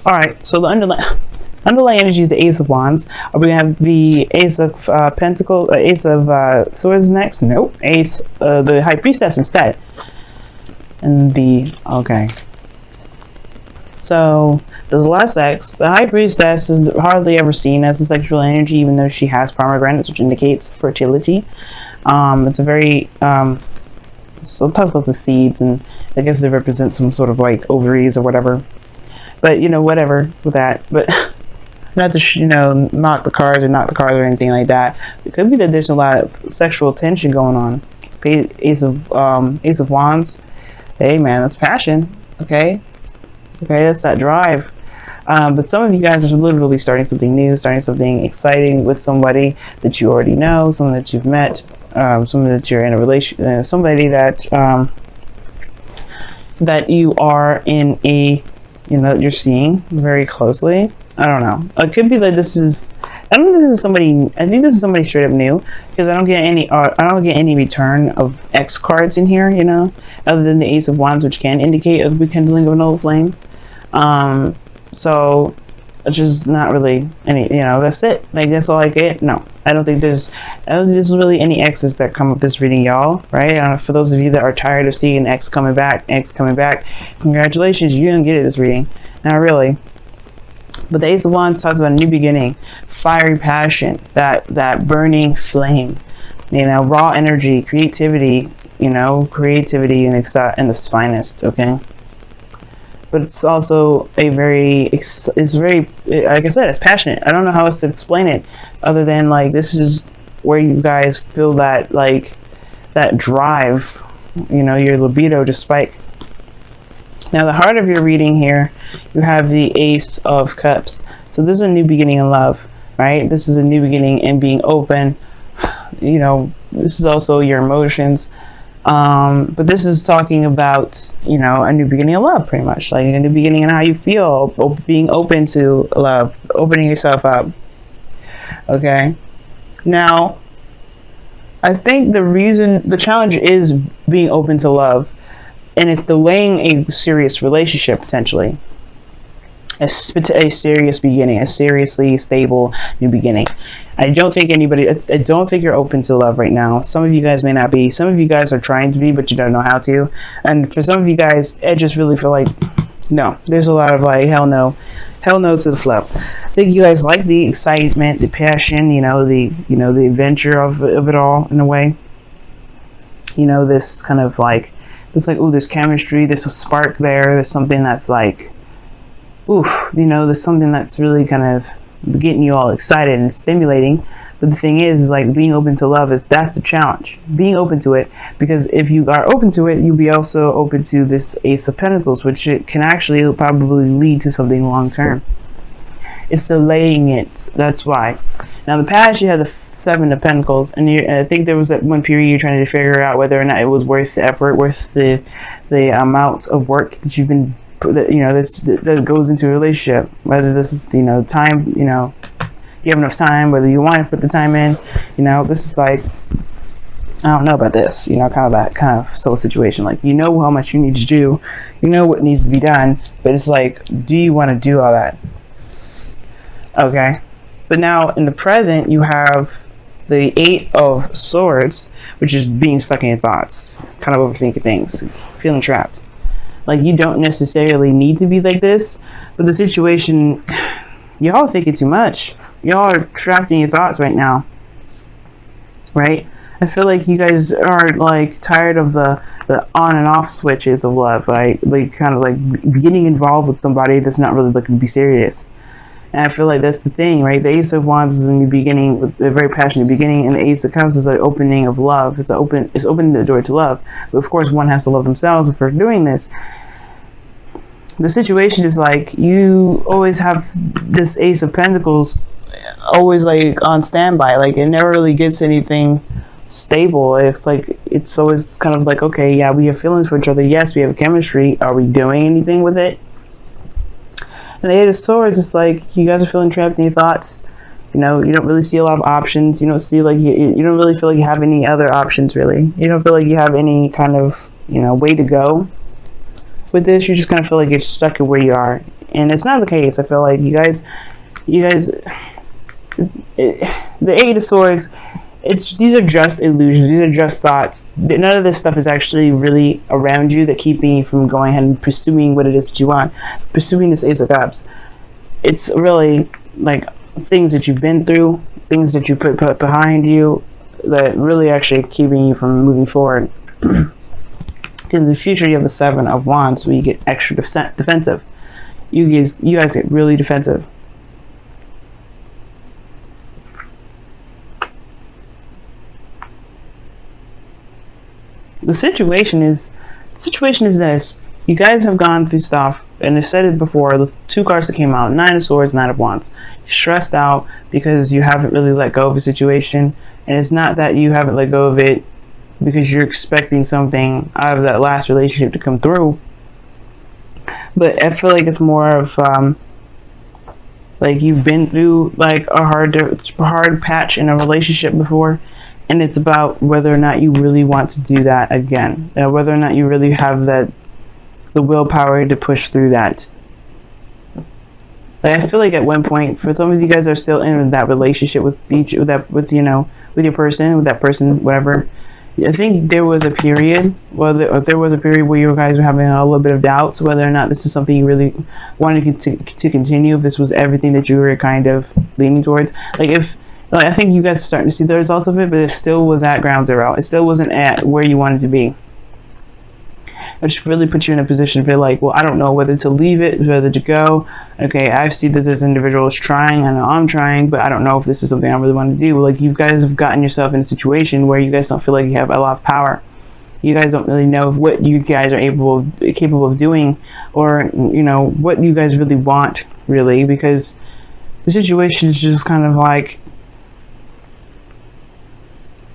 All right, so the underlying energy is the Ace of Wands. Are we gonna have the Ace of Pentacles, Ace of Swords next? Nope. Ace, the High Priestess instead. And the okay. So there's a lot of sex. The High Priestess is hardly ever seen as a sexual energy, even though she has pomegranates, which indicates fertility. It's a very so it talks about the seeds, and I guess they represent some sort of like ovaries or whatever. But you know, whatever with that. But not to knock the cards or anything like that. It could be that there's a lot of sexual tension going on. Ace of Wands. Hey man, that's passion. Okay, that's that drive. But some of you guys are literally starting something new, starting something exciting with somebody that you already know, someone that you've met, someone that you're in a relation, somebody that that you are in a, you're seeing very closely. I don't know. It could be that this is. I don't think this is somebody. I think this is somebody straight up new, because I don't get any. I don't get any return of X cards in here. Other than the Ace of Wands, which can indicate a rekindling of an old flame. So it's just not really any. That's it. Like, that's all I get. No, I don't think there's really any X's that come with this reading, y'all. Right? For those of you that are tired of seeing X coming back, congratulations, you're gonna get it this reading. Not really. But the Ace of Wands talks about a new beginning, fiery passion, that burning flame, raw energy, creativity, creativity in its finest, okay? But it's also it's very, like I said, it's passionate. I don't know how else to explain it other than, like, this is where you guys feel that, like, that drive, your libido to spike. Now, the heart of your reading here, you have the Ace of Cups. So this is a new beginning in love, right? This is a new beginning in being open. This is also your emotions. But this is talking about, a new beginning of love, pretty much. Like a new beginning in how you feel, being open to love, opening yourself up. Okay? Now, I think the challenge is being open to love. And it's delaying a serious relationship, potentially. A serious beginning, a seriously stable new beginning. I don't think you're open to love right now. Some of you guys may not be. Some of you guys are trying to be, but you don't know how to. And for some of you guys, I just really feel like, no. There's a lot of like, hell no to the flow. I think you guys like the excitement, the passion, the adventure of it all, in a way. This kind of like, it's like, oh, there's chemistry, there's a spark there's something that's like, oof, there's something that's really kind of getting you all excited and stimulating. But the thing is like, being open to love that's the challenge. Being open to it, because if you are open to it, you'll be also open to this Ace of Pentacles, which it can actually probably lead to something long term. It's delaying it. That's why. Now, in the past, you had the Seven of Pentacles, and I think there was that one period you're trying to figure out whether or not it was worth the effort, worth the amount of work that you've been, that goes into a relationship. Whether this is, time, you have enough time, whether you want to put the time in, this is like, I don't know about this, kind of that kind of soul situation. Like, how much you need to do, what needs to be done, but it's like, do you want to do all that? Okay. But now in the present, you have the Eight of Swords, which is being stuck in your thoughts, kind of overthinking things, feeling trapped. Like, you don't necessarily need to be like this, but the situation, y'all thinking too much. Y'all are trapped in your thoughts right now, right? I feel like you guys are like tired of the on and off switches of love, right? Like, kind of like getting involved with somebody that's not really looking to be serious. And I feel like that's the thing, right? The Ace of Wands is a new beginning, with a very passionate beginning, and the Ace of Cups is an opening of love. It's opening the door to love. But of course, one has to love themselves. And for doing this, the situation is like, you always have this Ace of Pentacles always like on standby. Like, it never really gets anything stable. It's like, it's always kind of like, okay, yeah, we have feelings for each other. Yes, we have chemistry. Are we doing anything with it? And the Eight of Swords, it's like, you guys are feeling trapped in your thoughts. You don't really see a lot of options. You don't see like, you don't really feel like you have any other options, really. You don't feel like you have any kind of, way to go with this. You just kind of feel like you're stuck in where you are. and it's not the case. I feel like you guys, the Eight of Swords, these are just illusions. These are just thoughts. None of this stuff is actually really around you that keeping you from going ahead and pursuing what it is that you want, pursuing this Ace of Cups. It's really like things that you've been through, things that you put behind you, that really actually keeping you from moving forward. In the future, you have the Seven of Wands, where you get extra defensive. You guys get really defensive. The situation is this. You guys have gone through stuff, and I said it before, the two cards that came out, Nine of Swords, Nine of Wands. You're stressed out because you haven't really let go of a situation, and it's not that you haven't let go of it because you're expecting something out of that last relationship to come through. But I feel like it's more of like you've been through like a hard patch in a relationship before, and it's about whether or not you really want to do that again, whether or not you really have the willpower to push through that. Like I feel like at one point, for some of you guys are still in that relationship with your person, with that person, whatever. I think there was a period, there was a period where you guys were having a little bit of doubts whether or not this is something you really wanted to continue, if this was everything that you were kind of leaning towards. I think you guys are starting to see the results of it, but it still was at ground zero. It still wasn't at where you wanted to be. It just really put you in a position to feel like, well, I don't know whether to leave it, whether to go. Okay, I see that this individual is trying. I know I'm trying, but I don't know if this is something I really want to do. Like, you guys have gotten yourself in a situation where you guys don't feel like you have a lot of power. You guys don't really know what you guys are capable of doing, or what you guys really want, really, because the situation is just kind of like,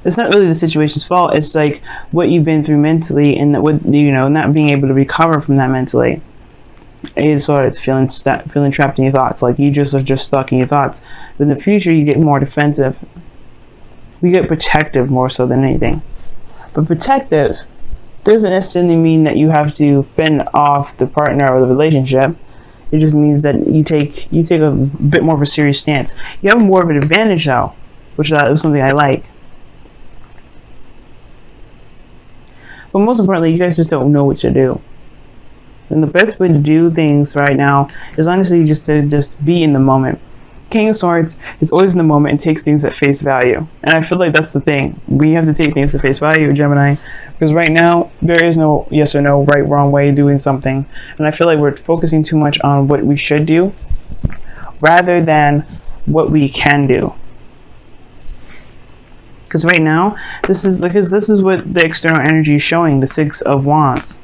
it's not really the situation's fault. It's like what you've been through mentally, and not being able to recover from that mentally. It's sort of feeling trapped in your thoughts. Like you are just stuck in your thoughts. But in the future, you get more defensive. We get protective more so than anything. But protective doesn't necessarily mean that you have to fend off the partner or the relationship. It just means that you take a bit more of a serious stance. You have more of an advantage though, which is something I like. But most importantly, you guys just don't know what to do. And the best way to do things right now is honestly just to be in the moment. King of Swords is always in the moment and takes things at face value. And I feel like that's the thing. We have to take things at face value, Gemini. Because right now, there is no yes or no, right, wrong way of doing something. And I feel like we're focusing too much on what we should do rather than what we can do. Because right now, this is what the external energy is showing, the Six of Wands.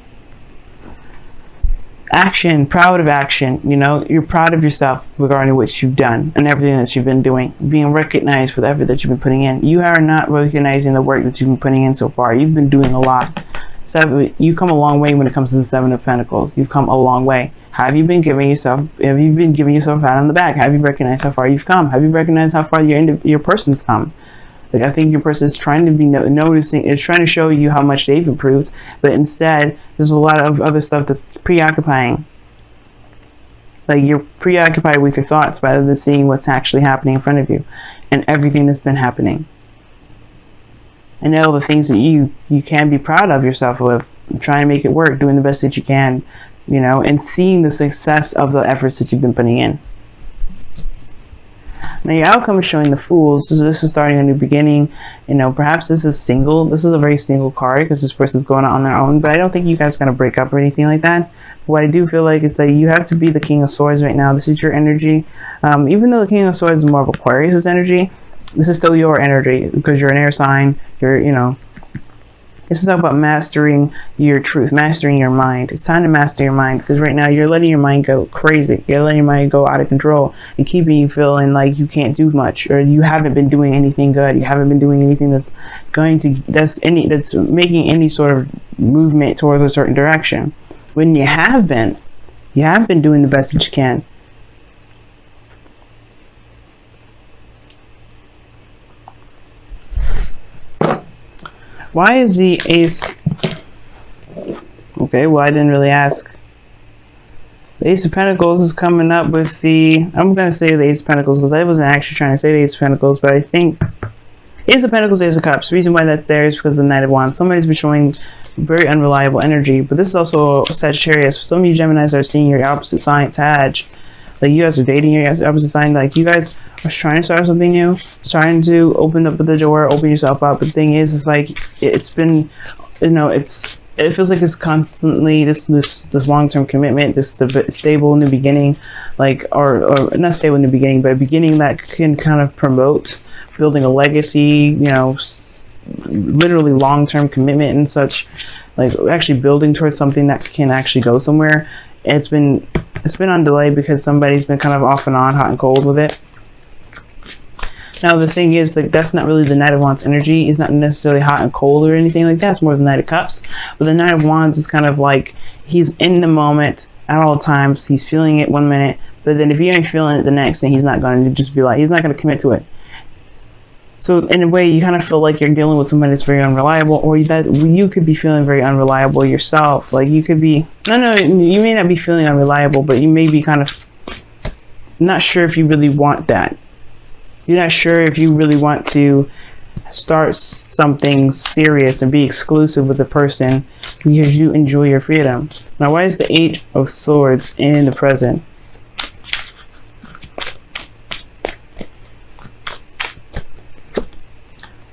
Action, proud of action, you're proud of yourself regarding what you've done and everything that you've been doing, being recognized for the effort that you've been putting in. You are not recognizing the work that you've been putting in so far. You've been doing a lot. So you've come a long way when it comes to the Seven of Pentacles. You've come a long way. Have you been giving yourself a pat on the back? Have you recognized how far you've come? Have you recognized how far your person's come? Like, I think your person is trying to be noticing, is trying to show you how much they've improved, but instead, there's a lot of other stuff that's preoccupying. Like, you're preoccupied with your thoughts rather than seeing what's actually happening in front of you and everything that's been happening. And all the things that you can be proud of yourself with, trying to make it work, doing the best that you can, and seeing the success of the efforts that you've been putting in. Now your outcome is showing the Fools. So this is starting a new beginning. Perhaps this is single. This is a very single card because this person's going out on their own. But I don't think you guys are going to break up or anything like that. But what I do feel like is that you have to be the King of Swords right now. This is your energy. Even though the King of Swords is more of Aquarius' energy, this is still your energy because you're an air sign. This is about mastering your truth, mastering your mind. It's time to master your mind because right now you're letting your mind go crazy. You're letting your mind go out of control and keeping you feeling like you can't do much, or you haven't been doing anything good. You haven't been doing anything that's making any sort of movement towards a certain direction. When you have been doing the best that you can. Why is the Ace? Okay, well, I didn't really ask. The Ace of Pentacles is coming up with the, I'm going to say the Ace of Pentacles because I wasn't actually trying to say the Ace of Pentacles, but I think Ace of Pentacles, Ace of Cups. The reason why that's there is because of the Knight of Wands. Somebody's been showing very unreliable energy, but this is also Sagittarius. For some of you Geminis are seeing your opposite sign, Sag. Like you guys are dating your opposite sign. Like you guys are trying to start something new, trying to open up the door, open yourself up. But the thing is, it's like it's been, you know, it feels like it's constantly this long-term commitment, this stable new beginning, like or not stable new beginning, but a beginning that can kind of promote building a legacy, you know, literally long-term commitment and such, like actually building towards something that can actually go somewhere. It's been on delay because somebody's been kind of off and on, hot and cold with it. Now the thing is, like, that's not really the Knight of Wands energy. It's not necessarily hot and cold or anything like that. It's more the Knight of Cups. But the Knight of Wands is kind of like he's in the moment at all times. He's feeling it one minute, but then if he ain't feeling it the next, then he's not going to just be like, he's not going to commit to it. So in a way, you kind of feel like you're dealing with somebody that's very unreliable, or that you could be feeling very unreliable yourself. Like you could be, no, you may not be feeling unreliable, but you may be kind of not sure if you really want that. You're not sure if you really want to start something serious and be exclusive with the person because you enjoy your freedom. Now, why is the Eight of Swords in the present?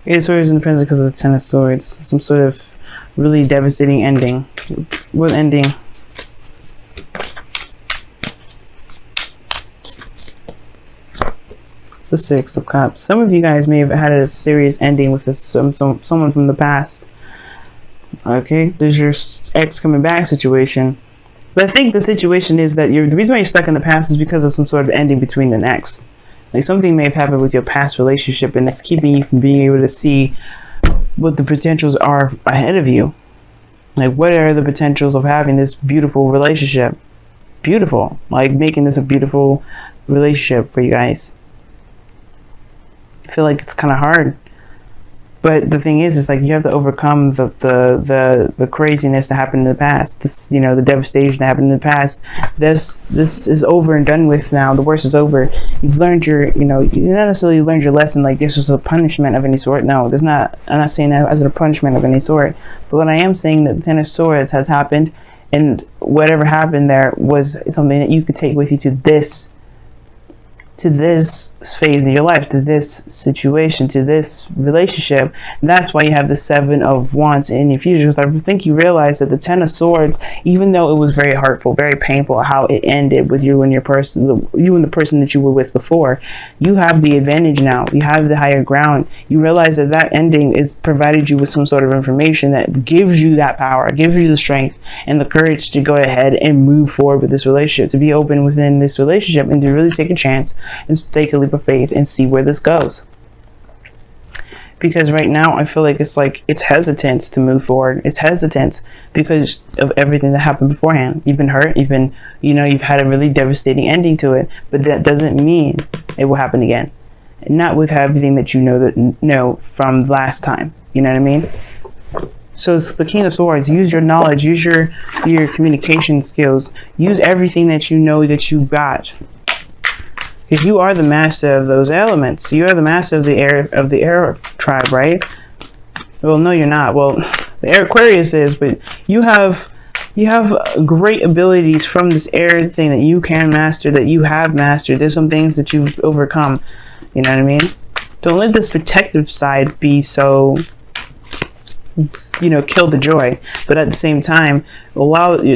Eight of Swords in the present because of the Ten of Swords. Some sort of really devastating ending. What ending? The Six of Cups. Some of you guys may have had a serious ending with someone from the past. Okay, there's your ex coming back situation. But I think the situation is that the reason why you're stuck in the past is because of some sort of ending between an ex. Like something may have happened with your past relationship, and that's keeping you from being able to see what the potentials are ahead of you. Like, what are the potentials of having this beautiful relationship? Beautiful. Like making this a beautiful relationship for you guys. I feel like it's kind of hard, but the thing is, it's like you have to overcome the craziness that happened in the past. This, you know, the devastation that happened in the past. This is over and done with now. The worst is over. You've learned your, you know, you not necessarily learned your lesson. Like this was a punishment of any sort. No, there's not. I'm not saying that as a punishment of any sort. But what I am saying that the Ten of Swords has happened, and whatever happened there was something that you could take with you to this phase of your life, to this situation, to this relationship. And that's why you have the Seven of Wands in your future, because I think you realize that the Ten of Swords, even though it was very hurtful, very painful how it ended with you and your person, you and the person that you were with before, you have the advantage now. You have the higher ground. You realize that that ending is provided you with some sort of information that gives you that power, gives you the strength and the courage to go ahead and move forward with this relationship, to be open within this relationship, and to really take a chance and take a leap of faith and see where this goes. Because right now I feel like it's hesitant to move forward. It's hesitant because of everything that happened beforehand. You've been hurt, you've had a really devastating ending to it, but that doesn't mean it will happen again. Not with everything that you know from last time. You know what I mean? So it's the King of Swords. Use your knowledge, use your communication skills, use everything that you know that you got. Because you are the master of those elements. You are the master of the air tribe, right? Well, no, you're not. Well, the air Aquarius is, but you have great abilities from this air thing that you can master, that you have mastered. There's some things that you've overcome. You know what I mean? Don't let this protective side be so, you know, kill the joy. But at the same time,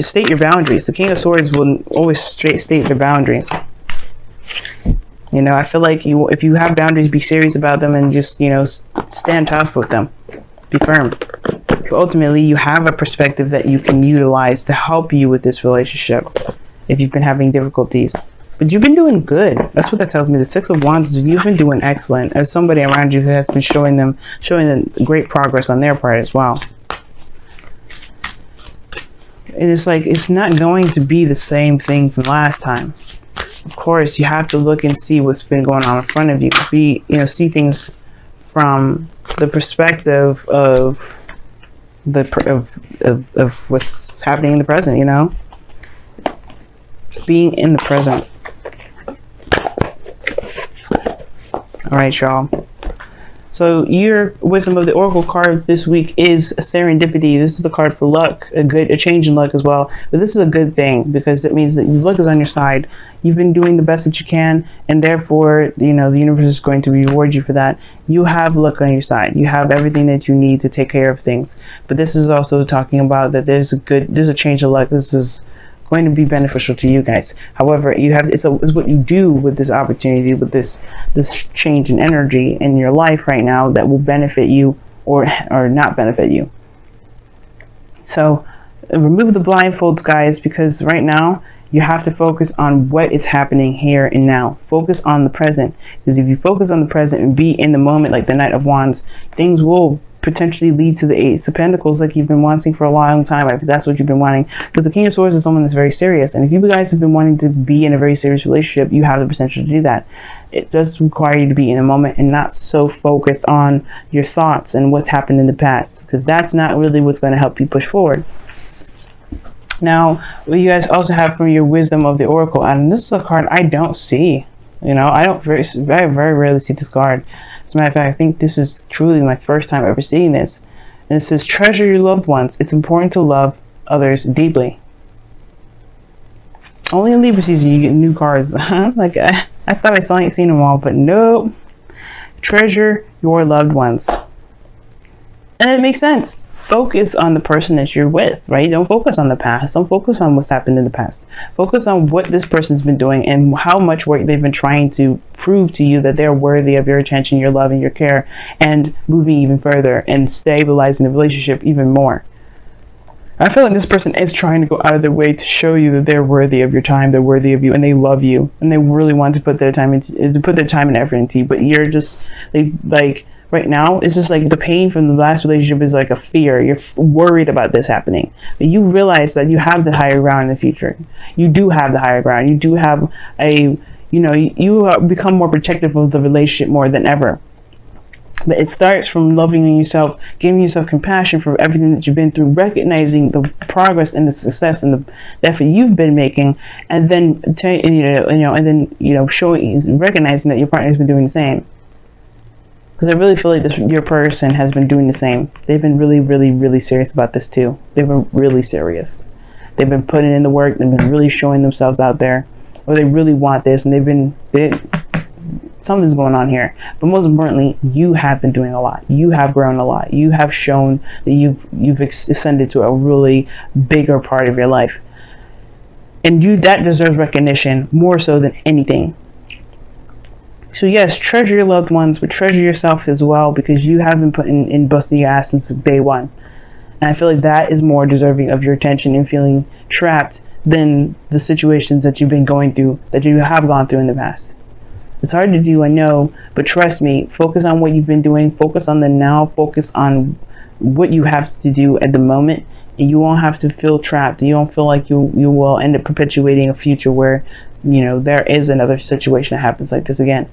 state your boundaries. The King of Swords will always state their boundaries. You know, I feel like if you have boundaries, be serious about them and just, you know, stand tough with them. Be firm. But ultimately, you have a perspective that you can utilize to help you with this relationship if you've been having difficulties. But you've been doing good. That's what that tells me. The Six of Wands, you've been doing excellent. There's somebody around you who has been showing them great progress on their part as well. And it's like, it's not going to be the same thing from last time. Of course, you have to look and see what's been going on in front of you. See things from the perspective of what's happening in the present. You know, being in the present. All right, y'all. So your wisdom of the oracle card this week is serendipity. This is the card for luck, a change in luck as well. But this is a good thing because it means that luck is on your side. You've been doing the best that you can, and therefore, the universe is going to reward you for that. You have luck on your side. You have everything that you need to take care of things. But this is also talking about that there's a change of luck. This is going to be beneficial to you guys. However, it's what you do with this opportunity, with this change in energy in your life right now that will benefit you or not benefit you. So remove the blindfolds, guys, because right now you have to focus on what is happening here and now. Focus on the present, because if you focus on the present and be in the moment, like the Knight of Wands, things will potentially lead to the Ace of Pentacles, like you've been wanting for a long time. If that's what you've been wanting, because the King of Swords is someone that's very serious, and if you guys have been wanting to be in a very serious relationship, you have the potential to do that. It does require you to be in the moment and not so focused on your thoughts and what's happened in the past, because that's not really what's going to help you push forward. Now, what you guys also have from your wisdom of the oracle, and this is a card I don't see. I don't very rarely see this card. As a matter of fact, I think this is truly my first time ever seeing this. And it says, treasure your loved ones. It's important to love others deeply. Only in Libra season you get new cards. Like I thought I seen them all, but nope. Treasure your loved ones. And it makes sense. Focus on the person that you're with, right? Don't focus on the past. Don't focus on what's happened in the past. Focus on what this person's been doing and how much work they've been trying to prove to you that they're worthy of your attention, your love, and your care, and moving even further and stabilizing the relationship even more. I feel like this person is trying to go out of their way to show you that they're worthy of your time, they're worthy of you, and they love you, and they really want to put their time and effort into you. But you're just like right now, it's just like the pain from the last relationship is like a fear. You're worried about this happening. But you realize that you have the higher ground in the future. You do have the higher ground. You do have you become more protective of the relationship more than ever. But it starts from loving yourself, giving yourself compassion for everything that you've been through, recognizing the progress and the success and the effort you've been making, and then recognizing that your partner's been doing the same. Because I really feel like your person has been doing the same. They've been really, really, really serious about this too. They've been really serious. They've been putting in the work. They've been really showing themselves out there, or they really want this, and something's going on here. But most importantly, you have been doing a lot. You have grown a lot. You have shown that you've ascended to a really bigger part of your life, and that deserves recognition more so than anything. So yes, treasure your loved ones, but treasure yourself as well, because you have been putting in busting your ass since day one. And I feel like that is more deserving of your attention and feeling trapped than the situations that you've been going through, that you have gone through in the past. It's hard to do, I know, but trust me, focus on what you've been doing, focus on the now, focus on what you have to do at the moment, and you won't have to feel trapped. You don't feel like you will end up perpetuating a future where, there is another situation that happens like this again.